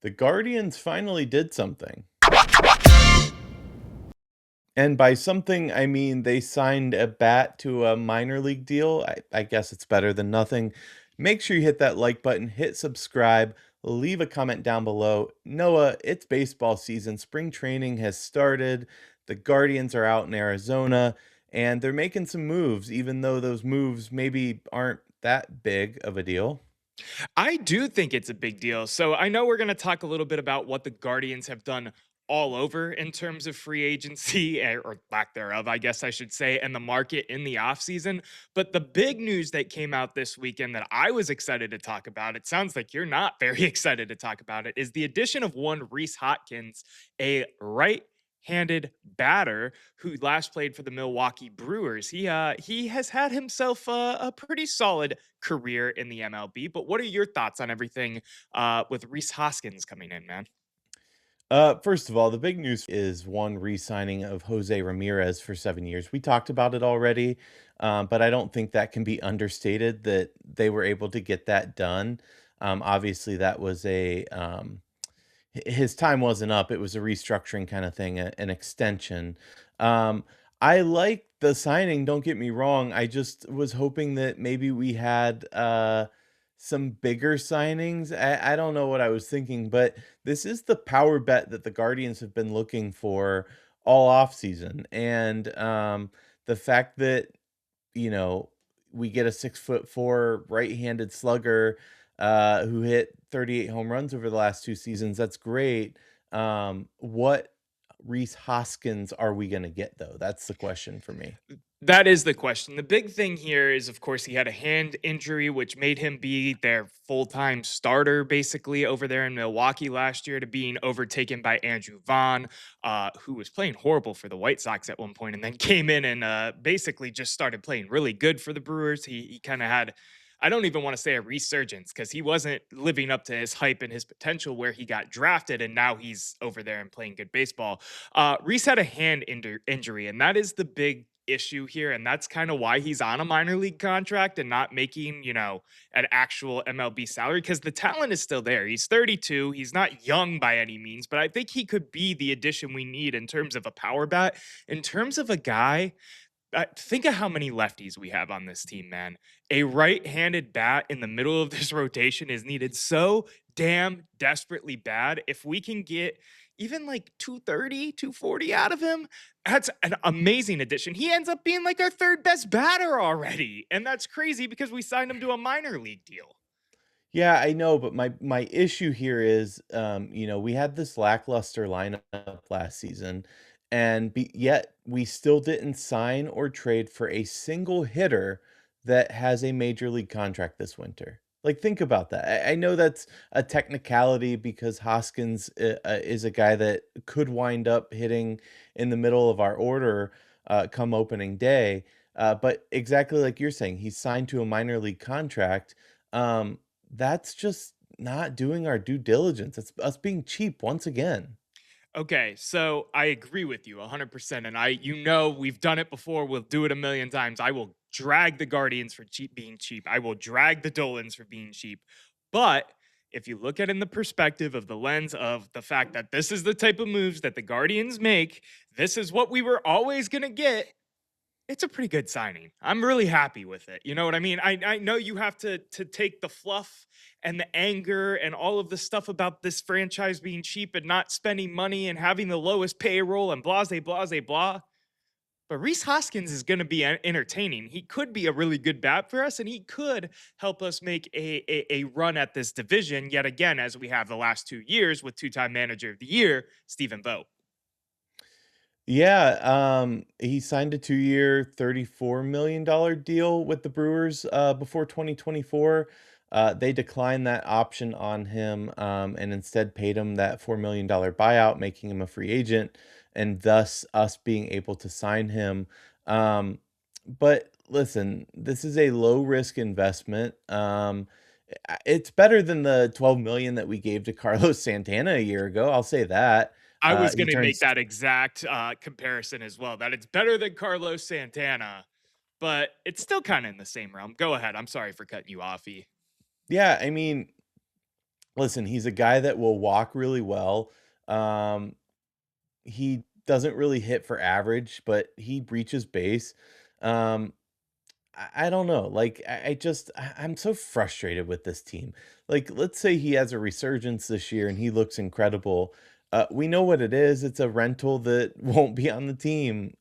The Guardians finally did something. And by something, I mean they signed a bat to a minor league deal. I guess it's better than nothing. Make sure you hit that like button, hit subscribe, leave a comment down below. Noah, it's baseball season. Spring training has started. The Guardians are out in Arizona, and they're making some moves, even though those moves maybe aren't that big of a deal. I do think it's a big deal. So I know we're going to talk a little bit about what the Guardians have done all over in terms of free agency or lack thereof, I guess I should say, and the market in the offseason. But the big news that came out this weekend that I was excited to talk about, it sounds like you're not very excited to talk about it, is the addition of one Rhys Hoskins, a right-handed batter who last played for the Milwaukee Brewers. He has had himself a pretty solid career in the MLB. But what are your thoughts on everything with Rhys Hoskins coming in, man? First of all, the big news is one re-signing of José Ramírez for 7 years. We talked about it already, but I don't think that can be understated that they were able to get that done. Obviously, that was his time wasn't up. It was a restructuring kind of thing, an extension. Um, I like the signing. Don't get me wrong. I just was hoping that maybe we had some bigger signings. I don't know what I was thinking, but this is the power bet that the Guardians have been looking for all off season, and the fact that you know, we get a 6'4" right-handed slugger who hit 38 home runs over the last 2 seasons. That's great. What Rhys Hoskins are we gonna get though? That's the question for me. That is the question. The big thing here is, of course, he had a hand injury, which made him be their full time starter basically over there in Milwaukee last year, to being overtaken by Andrew Vaughn, who was playing horrible for the White Sox at one point and then came in and basically just started playing really good for the Brewers. He kind of had, I don't even want to say a resurgence because he wasn't living up to his hype and his potential where he got drafted, and now he's over there and playing good baseball. Reese had a hand injury, and that is the big issue here. And that's kind of why he's on a minor league contract and not making, an actual MLB salary, because the talent is still there. He's 32. He's not young by any means, but I think he could be the addition we need in terms of a power bat, in terms of a guy. Think of how many lefties we have on this team, man. A right-handed bat in the middle of this rotation is needed so damn desperately bad. If we can get even like 230, 240 out of him, that's an amazing addition. He ends up being like our third best batter already. And that's crazy because we signed him to a minor league deal. Yeah, I know, but my issue here is, we had this lackluster lineup last season, and yet we still didn't sign or trade for a single hitter that has a major league contract this winter. Like, think about that. I know that's a technicality because Hoskins is a guy that could wind up hitting in the middle of our order come opening day. But exactly like you're saying, he's signed to a minor league contract. That's just not doing our due diligence. It's us being cheap once again. Okay, so I agree with you 100%. And we've done it before. We'll do it a million times. I will drag the Guardians for being cheap. I will drag the Dolans for being cheap. But if you look at it in the perspective of the lens of the fact that this is the type of moves that the Guardians make, this is what we were always going to get. It's a pretty good signing. I'm really happy with it. You know what I mean? I know you have to take the fluff and the anger and all of the stuff about this franchise being cheap and not spending money and having the lowest payroll and blah, blah, blah, blah. But Rhys Hoskins is going to be entertaining. He could be a really good bat for us, and he could help us make a run at this division yet again, as we have the last 2 years with two-time manager of the year, Stephen Vogt. Yeah, he signed a 2-year, $34 million deal with the Brewers before 2024. They declined that option on him and instead paid him that $4 million buyout, making him a free agent, and thus us being able to sign him. But listen, this is a low risk investment. It's better than the 12 million that we gave to Carlos Santana a year ago. I'll say that. I was He going to make turns that exact comparison as well, that it's better than Carlos Santana, but it's still kind of in the same realm. Go ahead. I'm sorry for cutting you off, E. Yeah, I mean, Listen, he's a guy that will walk really well. Um, he doesn't really hit for average, but he reaches base. Um, I don't know. Like I'm so frustrated with this team. Like, let's say he has a resurgence this year and he looks incredible. We know what it is. It's a rental that won't be on the team.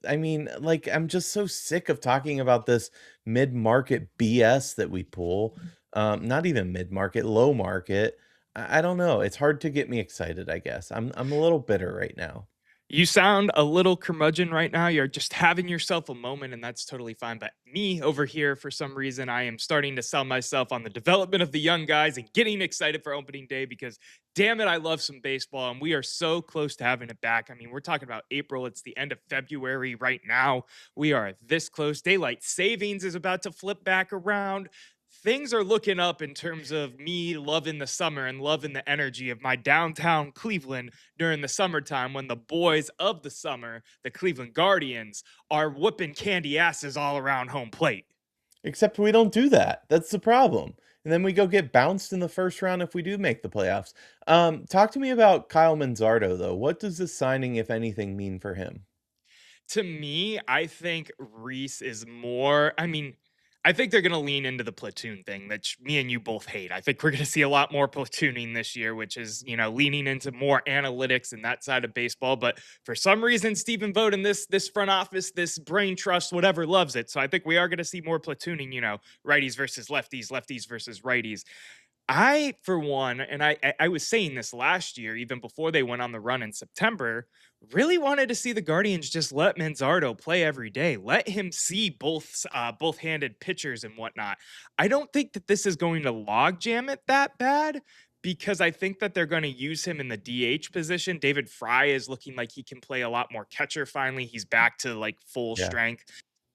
I mean, like, I'm just so sick of talking about this mid-market BS that we pull. Not even mid-market, low market. I don't know. It's hard to get me excited, I guess. I'm a little bitter right now. You sound a little curmudgeon right now. You're just having yourself a moment, and that's totally fine. But me over here, for some reason, I am starting to sell myself on the development of the young guys and getting excited for opening day because, damn it, I love some baseball, and we are so close to having it back. I mean, we're talking about April. It's the end of February right now. We are this close. Daylight savings is about to flip back around. Things are looking up in terms of me loving the summer and loving the energy of my downtown Cleveland during the summertime when the boys of the summer, the Cleveland Guardians, are whooping candy asses all around home plate. Except we don't do that. That's the problem. And then we go get bounced in the first round if we do make the playoffs. Talk to me about Kyle Manzardo, though. What does this signing, if anything, mean for him? To me, I think Reese is more. I mean, I think they're going to lean into the platoon thing that me and you both hate. I think we're going to see a lot more platooning this year, which is, leaning into more analytics and that side of baseball. But for some reason, Stephen Vogt and this front office, this brain trust, whatever, loves it. So I think we are going to see more platooning. Righties versus lefties, lefties versus righties. I, for one, and I was saying this last year, even before they went on the run in September, really wanted to see the Guardians just let Manzardo play every day. Let him see both-handed pitchers and whatnot. I don't think that this is going to logjam it that bad because I think that they're going to use him in the DH position. David Fry is looking like he can play a lot more catcher finally. He's back to like full Yeah. strength.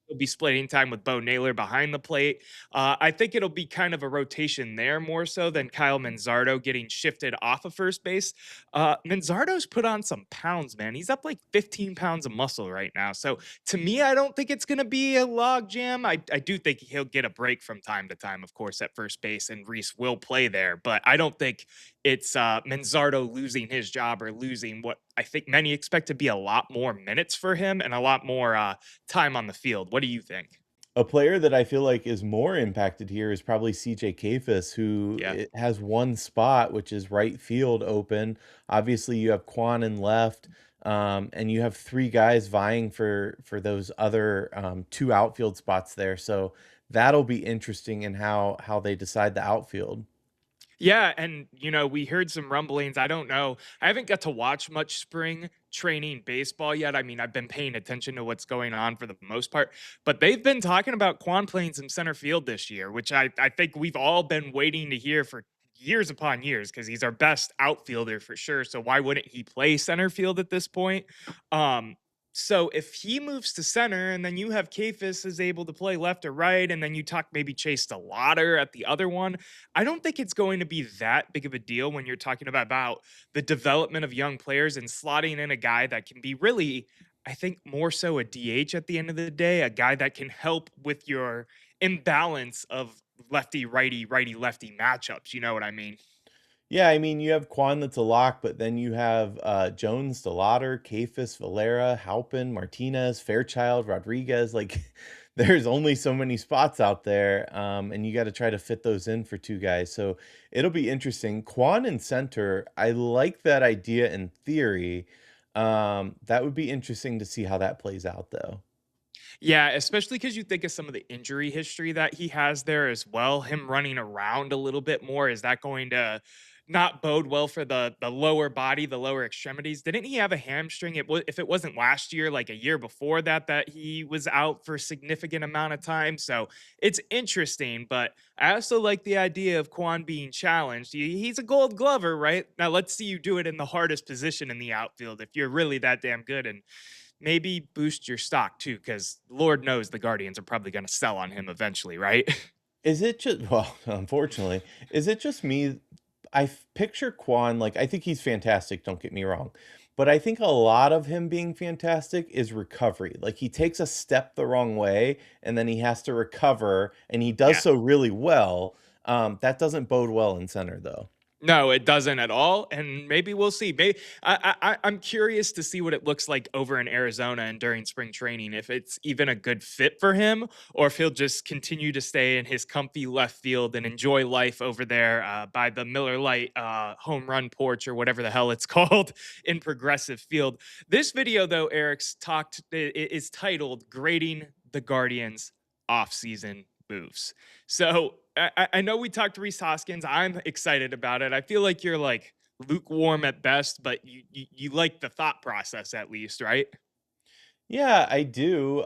He'll be splitting time with Bo Naylor behind the plate. I think it'll be kind of a rotation there more so than Kyle Manzardo getting shifted off of first base. Manzardo's put on some pounds, man. He's up like 15 pounds of muscle right now. So to me, I don't think it's going to be a log jam. I do think he'll get a break from time to time, of course, at first base, and Reese will play there. But I don't think it's Manzardo losing his job or losing what I think many expect to be a lot more minutes for him and a lot more time on the field. What do you think? A player that I feel like is more impacted here is probably CJ Kafis, who Yeah. has one spot, which is right field open. Obviously, you have Quan in left, and you have three guys vying for those other two outfield spots there. So that'll be interesting in how they decide the outfield. Yeah, and we heard some rumblings. I don't know. I haven't got to watch much spring training baseball yet. I mean, I've been paying attention to what's going on for the most part, but they've been talking about Quan playing some center field this year, which I think we've all been waiting to hear for years upon years because he's our best outfielder for sure. So why wouldn't he play center field at this point? Um, so if he moves to center and then you have Kafis is able to play left or right, and then you talk maybe Chase Lauder at the other one, I don't think it's going to be that big of a deal when you're talking about the development of young players and slotting in a guy that can be really, I think, more so a DH at the end of the day, a guy that can help with your imbalance of lefty, righty, righty, lefty matchups. You know what I mean? Yeah, I mean, you have Quan that's a lock, but then you have Jones, Delauder, Kafis, Valera, Halpin, Martinez, Fairchild, Rodriguez. Like, there's only so many spots out there, and you got to try to fit those in for two guys. So it'll be interesting. Quan in center, I like that idea in theory. That would be interesting to see how that plays out, though. Yeah, especially because you think of some of the injury history that he has there as well. Him running around a little bit more, is that going to not bode well for the lower body, the lower extremities? Didn't he have a hamstring? It was, if it wasn't last year, like a year before that, that he was out for a significant amount of time. So it's interesting, but I also like the idea of Quan being challenged. He's a Gold Glover, right? Now let's see you do it in the hardest position in the outfield if you're really that damn good. And maybe boost your stock too, because Lord knows the Guardians are probably going to sell on him eventually, right? Is it just, well, unfortunately, is it just me? Picture Quan, like, I think he's fantastic, don't get me wrong. But I think a lot of him being fantastic is recovery. Like, he takes a step the wrong way and then he has to recover, and he does Yeah. so really well. That doesn't bode well in center, though. No, it doesn't at all, and maybe we'll see. I'm curious to see what it looks like over in Arizona and during spring training, if it's even a good fit for him, or if he'll just continue to stay in his comfy left field and enjoy life over there by the Miller Lite home run porch or whatever the hell it's called in Progressive Field. This video, though, Eric's talked is titled "Grading the Guardians' Offseason Moves." So I know we talked to Rhys Hoskins. I'm excited about it. I feel like you're like lukewarm at best, but you like the thought process at least, right? Yeah, I do.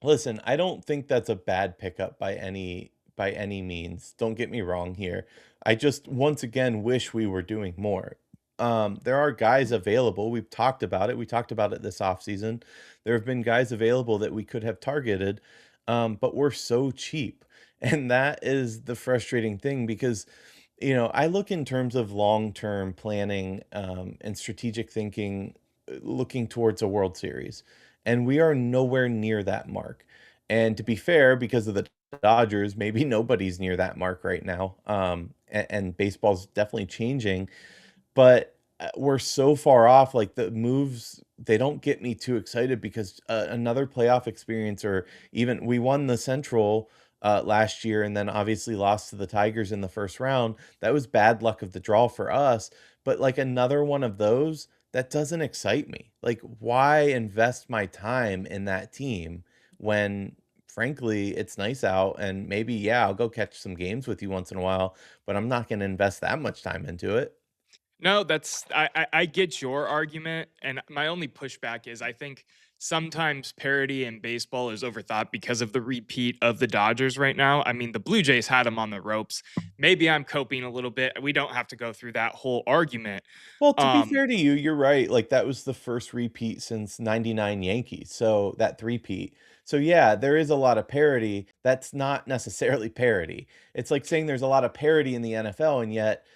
Listen, I don't think that's a bad pickup by any means. Don't get me wrong here. I just once again wish we were doing more. There are guys available. We've talked about it. We talked about it this offseason. There have been guys available that we could have targeted, but we're so cheap. And that is the frustrating thing because, I look in terms of long-term planning and strategic thinking, looking towards a World Series. And we are nowhere near that mark. And to be fair, because of the Dodgers, maybe nobody's near that mark right now. And baseball's definitely changing, but we're so far off. Like the moves, they don't get me too excited because another playoff experience, or even we won the Central last year and then obviously lost to the Tigers in the first round. That was bad luck of the draw for us. But like another one of those, that doesn't excite me. Like, why invest my time in that team when, frankly, it's nice out and maybe, yeah, I'll go catch some games with you once in a while, but I'm not going to invest that much time into it. No, that's I get your argument, and my only pushback is I think sometimes parity in baseball is overthought because of the repeat of the Dodgers right now. I mean, the Blue Jays had them on the ropes. Maybe I'm coping a little bit. We don't have to go through that whole argument. Well, to be Um, fair to you, you're right. Like that was the first repeat since '99 Yankees. So that three-peat. So yeah, there is a lot of parity. That's not necessarily parity. It's like saying there's a lot of parity in the NFL, and yet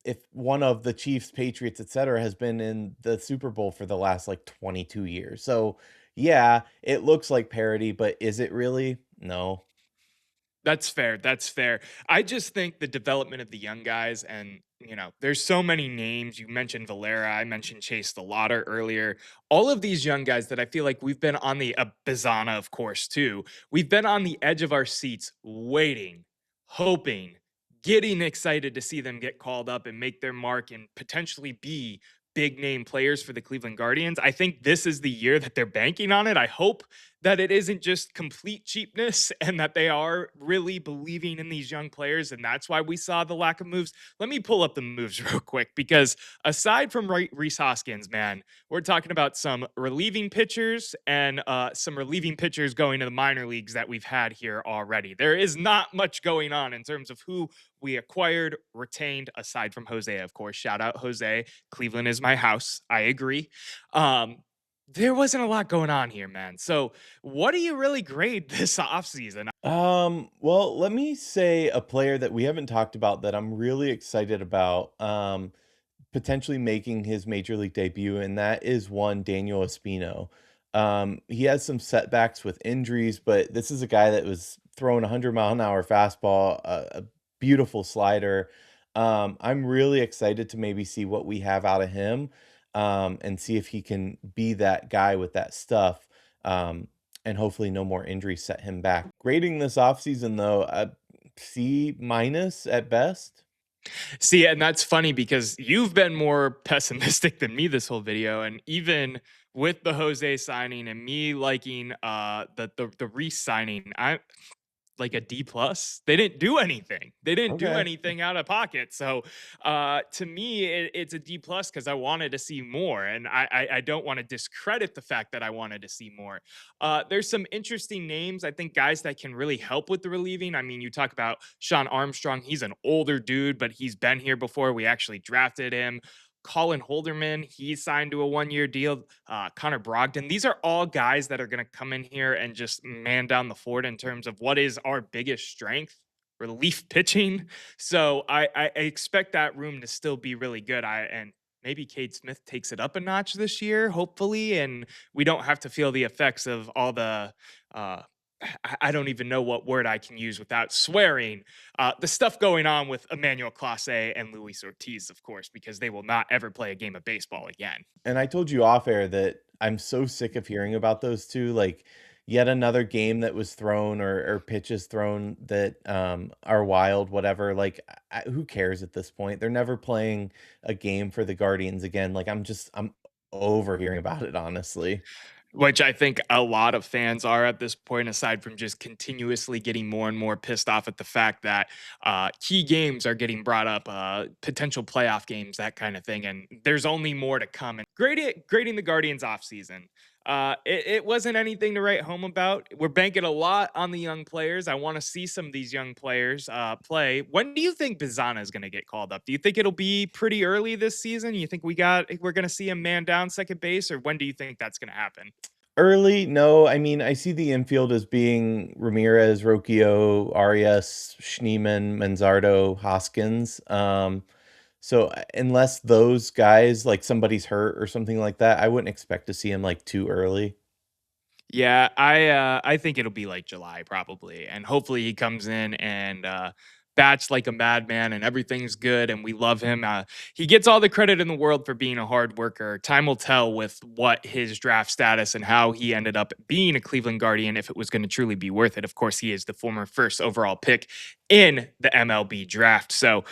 if one of the Chiefs, Patriots, etc., has been in the Super Bowl for the last like 22 years. So yeah, it looks like parity, but is it really? No. That's fair. That's fair. I just think the development of the young guys, and there's so many names. You mentioned Valera. I mentioned Chase the Lotter earlier. All of these young guys that I feel like we've been on the Bizana, of course, too. We've been on the edge of our seats, waiting, hoping, getting excited to see them get called up and make their mark and potentially be big name players for the Cleveland Guardians. I think this is the year that they're banking on it. I hope that it isn't just complete cheapness and that they are really believing in these young players. And that's why we saw the lack of moves. Let me pull up the moves real quick because aside from Rhys Hoskins, man, we're talking about some relieving pitchers and some relieving pitchers going to the minor leagues that we've had here already. There is not much going on in terms of who we acquired, retained, aside from Jose, of course. Shout out Jose. Cleveland is my house. I agree. There wasn't a lot going on here, man. So, what do you really grade this offseason? Well, let me say a player that we haven't talked about that I'm really excited about. Potentially making his major league debut, and that is one Daniel Espino. He has some setbacks with injuries, but this is a guy that was throwing 100-mile-an-hour fastball, a beautiful slider. I'm really excited to maybe see what we have out of him, and see if he can be that guy with that stuff, and hopefully no more injuries set him back. Grading this offseason, though, C minus at best. See, and that's funny because you've been more pessimistic than me this whole video, and even with the Jose signing and me liking the Reese signing, I like a D plus. They didn't do anything. They didn't do Okay. anything out of pocket. So to me, it's a D plus because I wanted to see more, and I don't want to discredit the fact that I wanted to see more. There's some interesting names. I think guys that can really help with the relieving. I mean, you talk about Sean Armstrong. He's an older dude, but he's been here before. We actually drafted him. Colin Holderman, he signed to a 1 year deal. Connor Brogdon. These are all guys that are going to come in here and just man down the fort in terms of what is our biggest strength, relief pitching. So I expect that room to still be really good. And maybe Cade Smith takes it up a notch this year, hopefully, and we don't have to feel the effects of all the I don't even know what word I can use without swearing. The stuff going on with Emmanuel Clase and Luis Ortiz, of course, because they will not ever play a game of baseball again. And I told you off air that I'm so sick of hearing about those 2, like, yet another game that was thrown or pitches thrown that, are wild, whatever, like, who cares at this point? They're never playing a game for the Guardians again, like, I'm over hearing about it, honestly. Which I think a lot of fans are at this point, aside from just continuously getting more and more pissed off at the fact that key games are getting brought up, potential playoff games, that kind of thing. And there's only more to come. And grading the Guardians offseason. It wasn't anything to write home about. We're banking a lot on the young players. I want to see some of these young players play. When do you think Bizana is going to get called up? Do you think it'll be pretty early this season? You think we're going to see a man down second base, or when do you think that's going to happen? Early, no, I mean, I see the infield as being Ramirez, Rocchio, Arias, Schneemann, Manzardo, Hoskins, so, unless those guys, like, somebody's hurt or something like that, I wouldn't expect to see him, like, too early. Yeah, I think it'll be like July probably, and hopefully he comes in and bats like a madman, and everything's good, and we love him. He gets all the credit in the world for being a hard worker. Time will tell with what his draft status and how he ended up being a Cleveland Guardian if it was going to truly be worth it. Of course, he is the former first overall pick in the MLB draft, so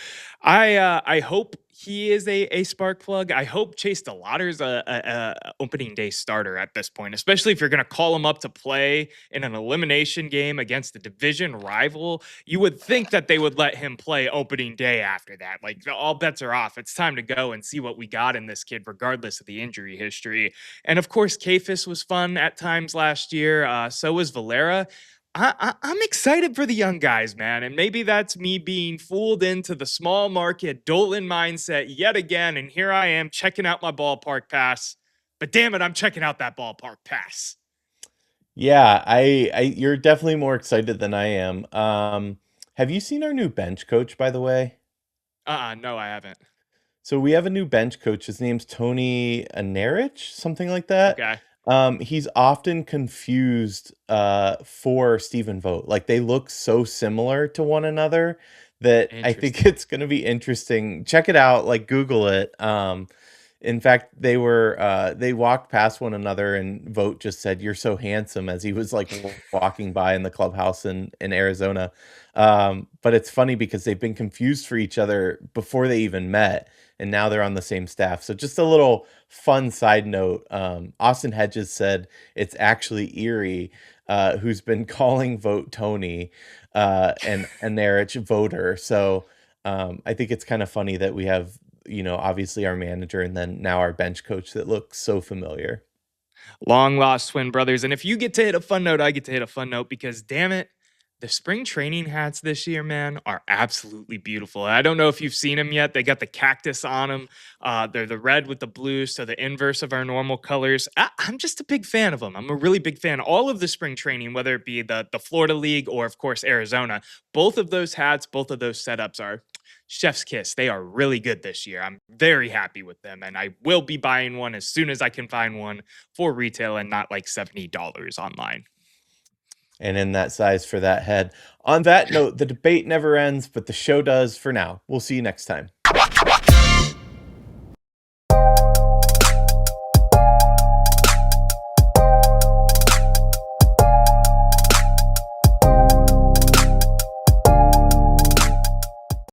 I hope he is a spark plug. I hope Chase DeLauder's a opening day starter at this point, especially if you're going to call him up to play in an elimination game against a division rival. You would think that they would let him play opening day after that. Like all bets are off. It's time to go and see what we got in this kid, regardless of the injury history. And of course, Kafis was fun at times last year. So was Valera. I'm excited for the young guys, man. And maybe that's me being fooled into the small market Dolan mindset yet again. And here I am checking out my ballpark pass. But damn it, I'm checking out that ballpark pass. Yeah, you're definitely more excited than I am. Have you seen our new bench coach, by the way? No, I haven't. So we have a new bench coach. His name's Tony Anerich, something like that. Okay. He's often confused for Stephen Vogt. Like they look so similar to one another that I think Interesting. it's going to be interesting. Check it out, like Google it. In fact, they walked past one another and Vogt just said, "You're so handsome," as he was like walking by in the clubhouse in Arizona. But it's funny because they've been confused for each other before they even met, and now they're on the same staff. So just a little fun side note. Austin Hedges said it's actually Erie, who's been calling Vote Tony, and Erich voter. So I think it's kind of funny that we have, obviously our manager and then now our bench coach that looks so familiar. Long lost twin brothers. And if you get to hit a fun note, I get to hit a fun note because damn it, the spring training hats this year, man, are absolutely beautiful. I don't know if you've seen them yet. They got the cactus on them. They're the red with the blue, so the inverse of our normal colors. I'm just a big fan of them. I'm a really big fan. All of the spring training, whether it be the Florida League or, of course, Arizona, both of those hats, both of those setups are chef's kiss. They are really good this year. I'm very happy with them, and I will be buying one as soon as I can find one for retail and not like $70 online. And in that size for that head. On that note, the debate never ends, but the show does for now. We'll see you next time.